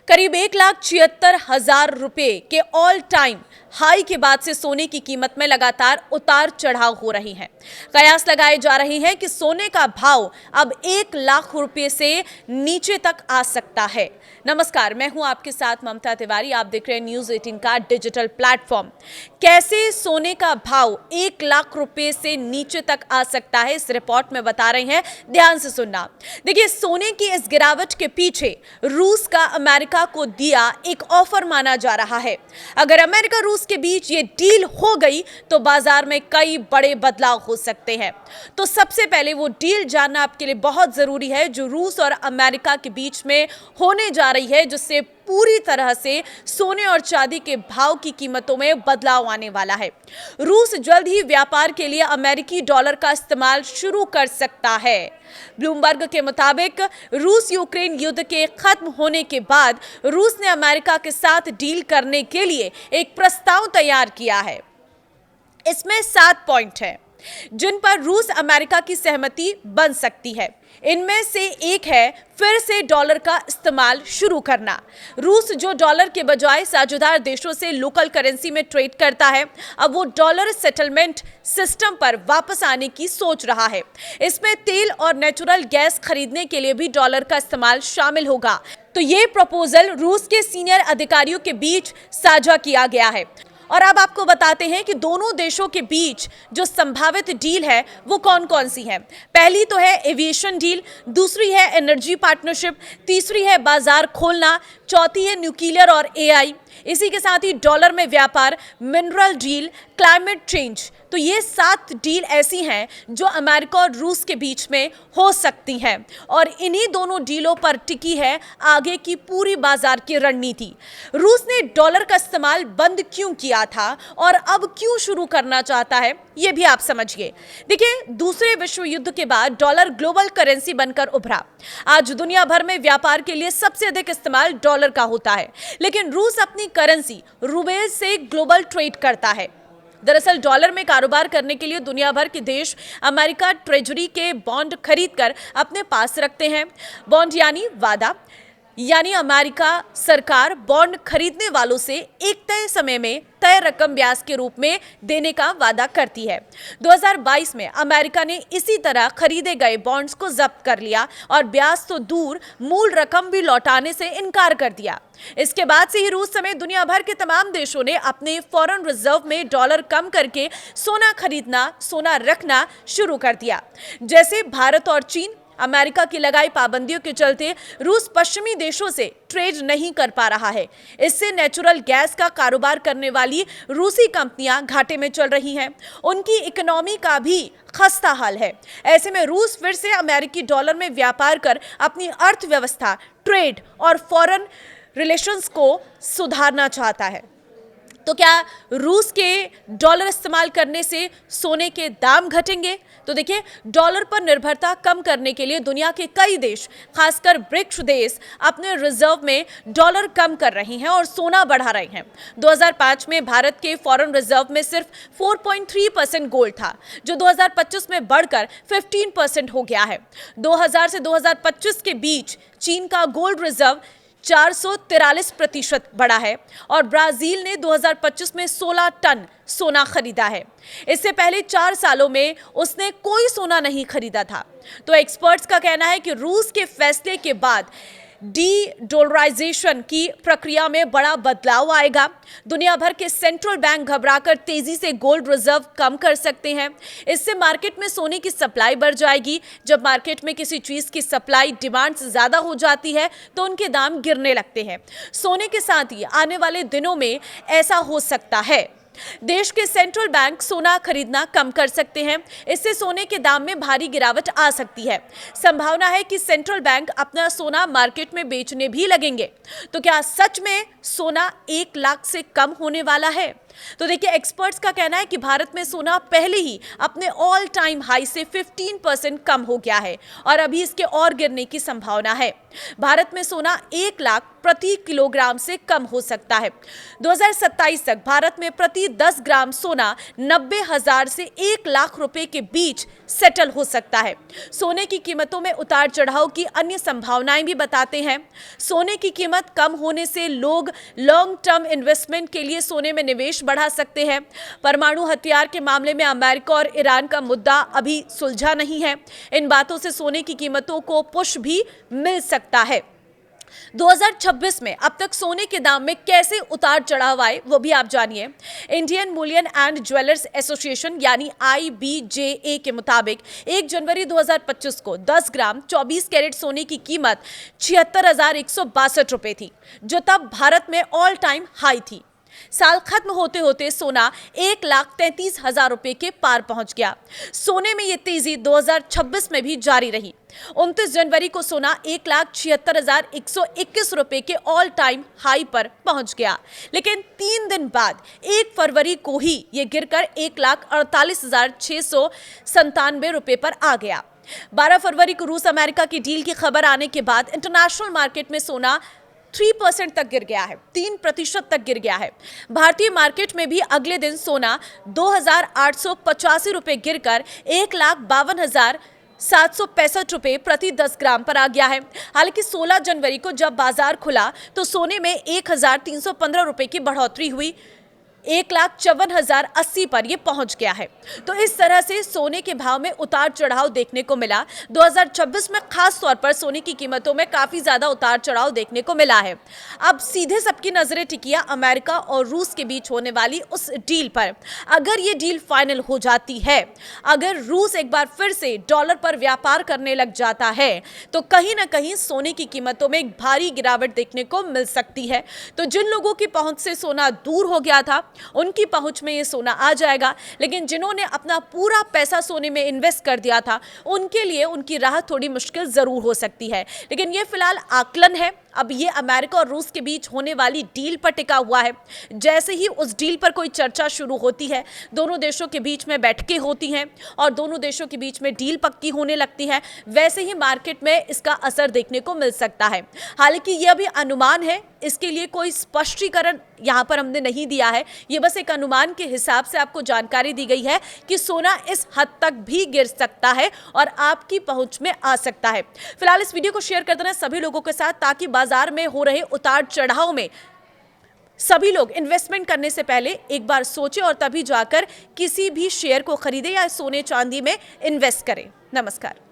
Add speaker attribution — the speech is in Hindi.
Speaker 1: करीब 1,76,000 रुपए के ऑल टाइम हाई के बाद से सोने की कीमत में लगातार उतार चढ़ाव हो रही है। कयास लगाए जा रहे हैं कि सोने का भाव अब 1,00,000 रुपए से नीचे तक आ सकता है। नमस्कार, मैं हूं आपके साथ ममता तिवारी। आप देख रहे हैं न्यूज़ 18 का डिजिटल प्लेटफॉर्म। कैसे सोने का भाव 1,00,000 रुपए से नीचे तक आ सकता है, इस रिपोर्ट में बता रहे हैं, ध्यान से सुनना। देखिए, सोने की इस गिरावट के पीछे रूस का अमेरिका को दिया एक ऑफर माना जा रहा है। अगर अमेरिका रूस के बीच ये डील हो गई तो बाजार में कई बड़े बदलाव हो सकते हैं। तो सबसे पहले वो डील जानना आपके लिए बहुत जरूरी है जो रूस और अमेरिका के बीच में होने जा रही है, जिससे पूरी तरह से सोने और चांदी के भाव की कीमतों में बदलाव आने वाला है। रूस जल्द ही व्यापार के लिए अमेरिकी डॉलर का इस्तेमाल शुरू कर सकता है। ब्लूमबर्ग के मुताबिक रूस यूक्रेन युद्ध के खत्म होने के बाद रूस ने अमेरिका के साथ डील करने के लिए एक प्रस्ताव तैयार किया है। इसमें 7 पॉइंट हैं जिन पर रूस अमेरिका की सहमति बन सकती है। इनमें से एक है फिर से डॉलर का इस्तेमाल शुरू करना। रूस जो डॉलर के बजाय साझेदार देशों से लोकल करेंसी में ट्रेड करता है, अब वो डॉलर सेटलमेंट सिस्टम पर वापस आने की सोच रहा है। इसमें तेल और नेचुरल गैस खरीदने के लिए भी डॉलर का इस्तेमाल शामिल होगा। तो ये प्रपोजल रूस के सीनियर अधिकारियों के बीच साझा किया गया है। और अब आपको बताते हैं कि दोनों देशों के बीच जो संभावित डील है वो कौन कौन सी है। पहली तो है एविएशन डील, दूसरी है एनर्जी पार्टनरशिप, तीसरी है बाजार खोलना, चौथी है न्यूक्लियर और एआई। इसी के साथ ही डॉलर में व्यापार, मिनरल डील, क्लाइमेट चेंज। तो ये 7 डील ऐसी हैं जो अमेरिका और रूस के बीच में हो सकती हैं और इन्हीं दोनों डीलों पर टिकी है आगे की पूरी बाजार की रणनीति। रूस ने डॉलर का इस्तेमाल बंद क्यों किया था और अब क्यों शुरू करना चाहता है, ये भी आप समझिए। देखिए, दूसरे विश्व युद्ध के बाद डॉलर ग्लोबल करेंसी बनकर उभरा। आज दुनिया भर में व्यापार के लिए सबसे अधिक इस्तेमाल डॉलर का होता है, लेकिन रूस अपनी करेंसी रूबल से ग्लोबल ट्रेड करता है। दरअसल डॉलर में कारोबार करने के लिए दुनिया भर के देश अमेरिका ट्रेजरी के बॉन्ड खरीदकर अपने पास रखते हैं। बॉन्ड यानी वादा, यानी अमेरिका सरकार बॉन्ड खरीदने वालों से एक तय समय में तय रकम ब्याज के रूप में देने का वादा करती है। 2022 में अमेरिका ने इसी तरह खरीदे गए बॉन्ड्स को जब्त कर लिया और ब्याज तो दूर, मूल रकम भी लौटाने से इनकार कर दिया। इसके बाद से ही रूस समेत दुनिया भर के तमाम देशों ने अपने फॉरेन रिजर्व में डॉलर कम करके सोना खरीदना, सोना रखना शुरू कर दिया। जैसे भारत और चीन, अमेरिका की लगाई पाबंदियों के चलते रूस पश्चिमी देशों से ट्रेड नहीं कर पा रहा है। इससे नेचुरल गैस का कारोबार करने वाली रूसी कंपनियां घाटे में चल रही हैं। उनकी इकोनॉमी का भी खस्ता हाल है। ऐसे में रूस फिर से अमेरिकी डॉलर में व्यापार कर अपनी अर्थव्यवस्था, ट्रेड और फॉरेन रिलेशंस को सुधारना चाहता है। तो क्या रूस के डॉलर इस्तेमाल करने से सोने के दाम घटेंगे? तो देखिए, डॉलर पर निर्भरता कम करने के लिए दुनिया के कई देश, खासकर ब्रिक्स देश, अपने रिजर्व में डॉलर कम कर रहे हैं और सोना बढ़ा रहे हैं। 2005 में भारत के फॉरेन रिजर्व में सिर्फ 4.3% गोल्ड था, जो 2025 में बढ़कर 15% हो गया है। 2000 से 2025 के बीच चीन का गोल्ड रिजर्व 443% बढ़ा है और ब्राजील ने 2025 में 16 टन सोना खरीदा है। इससे पहले 4 सालों में उसने कोई सोना नहीं खरीदा था। तो एक्सपर्ट्स का कहना है कि रूस के फैसले के बाद डी-डॉलराइजेशन की प्रक्रिया में बड़ा बदलाव आएगा। दुनिया भर के सेंट्रल बैंक घबराकर तेजी से गोल्ड रिजर्व कम कर सकते हैं। इससे मार्केट में सोने की सप्लाई बढ़ जाएगी। जब मार्केट में किसी चीज की सप्लाई डिमांड से ज्यादा हो जाती है तो उनके दाम गिरने लगते हैं। सोने के साथ ही आने वाले दिनों में ऐसा हो सकता है। देश के सेंट्रल बैंक सोना खरीदना कम कर सकते हैं। इससे सोने के दाम में भारी गिरावट आ सकती है। संभावना है कि सेंट्रल बैंक अपना सोना मार्केट में बेचने भी लगेंगे। तो क्या सच में सोना 1,00,000 से कम होने वाला है? तो देखिए, एक्सपर्ट्स का कहना है कि भारत में सोना पहले ही अपने ऑल टाइम हाई से 15% कम हो गया है और अभी इसके और गिरने की संभावना है। भारत में सोना 1 लाख प्रति किलोग्राम से कम हो सकता है। 2027 तक भारत में प्रति 10 ग्राम सोना 90,000 से 1 लाख रुपए के बीच सेटल हो सकता है। सोने की कीमतों में उतार चढ़ाव की अन्य संभावनाएं भी बताते हैं। सोने की कीमत कम होने से लोग लॉन्ग टर्म इन्वेस्टमेंट के लिए सोने में निवेश बढ़ा सकते हैं। परमाणु हथियार के मामले में अमेरिका और ईरान का मुद्दा अभी सुलझा नहीं है। इन बातों से सोने की कीमतों को पुश भी मिल सकता है। 2026 में अब तक सोने के दाम में कैसे उतार चढ़ाव आए वो भी आप जानिए। Indian Boolean and jewellers association यानी IBJA के मुताबिक 1 जनवरी 2025 को 10 ग्राम 24 कैरेट सोने की कीमत 76,162 रुपए थी, जो तब भारत में ऑल टाइम हाई थी। साल खत्म होते होते सोना 1,33,000 रुपए के पार पहुंच गया। सोने में ये तेजी 2026 में भी जारी रही। 29 जनवरी को सोना 1,76,121 रुपए के ऑल टाइम हाई पर पहुंच गया, लेकिन 3 दिन बाद 1 फरवरी को ही ये गिरकर 1,48,697 रुपए पर आ गया। 12 फरवरी को रूस अमेरिका की डील की खबर आने के बाद इंटरनेशनल मार्केट में सोना 3% तक गिर गया है, 3% तक गिर गया है। भारतीय मार्केट में भी अगले दिन सोना 2,885 रुपए गिरकर 1,52,765 रुपए प्रति 10 ग्राम पर आ गया है। हालांकि 16 जनवरी को जब बाजार खुला तो सोने में 1,315 रुपए की बढ़ोतरी हुई, 1,54,080 पर यह पहुंच गया है। तो इस तरह से सोने के भाव में उतार चढ़ाव देखने को मिला। 2026 में खास तौर पर सोने की कीमतों में काफी ज्यादा उतार चढ़ाव देखने को मिला है। अब सीधे सबकी नजरें टिकी है अमेरिका और रूस के बीच होने वाली उस डील पर। अगर ये डील फाइनल हो जाती है, अगर रूस एक बार फिर से डॉलर पर व्यापार करने लग जाता है, तो कहीं ना कहीं सोने की कीमतों में एक भारी गिरावट देखने को मिल सकती है। तो जिन लोगों की पहुंच से सोना दूर हो गया था, उनकी पहुंच में ये सोना आ जाएगा, लेकिन जिन्होंने अपना पूरा पैसा सोने में इन्वेस्ट कर दिया था, उनके लिए उनकी राह थोड़ी मुश्किल जरूर हो सकती है। लेकिन ये फिलहाल आकलन है। अब ये अमेरिका और रूस के बीच होने वाली डील पर टिका हुआ है। जैसे ही उस डील पर कोई चर्चा शुरू होती है, दोनों देशों के बीच में बैठकें होती हैं और दोनों देशों के बीच में डील पक्की होने लगती है, वैसे ही मार्केट में इसका असर देखने को मिल सकता है। हालांकि यह भी अनुमान है, इसके लिए कोई स्पष्टीकरण यहाँ पर हमने नहीं दिया है। ये बस एक अनुमान के हिसाब से आपको जानकारी दी गई है कि सोना इस हद तक भी गिर सकता है और आपकी पहुंच में आ सकता है। फिलहाल इस वीडियो को शेयर कर देना सभी लोगों के साथ, ताकि बाजार में हो रहे उतार चढ़ाव में सभी लोग इन्वेस्टमेंट करने से पहले एक बार सोचें और तभी जाकर किसी भी शेयर को खरीदें या सोने चांदी में इन्वेस्ट करें। नमस्कार।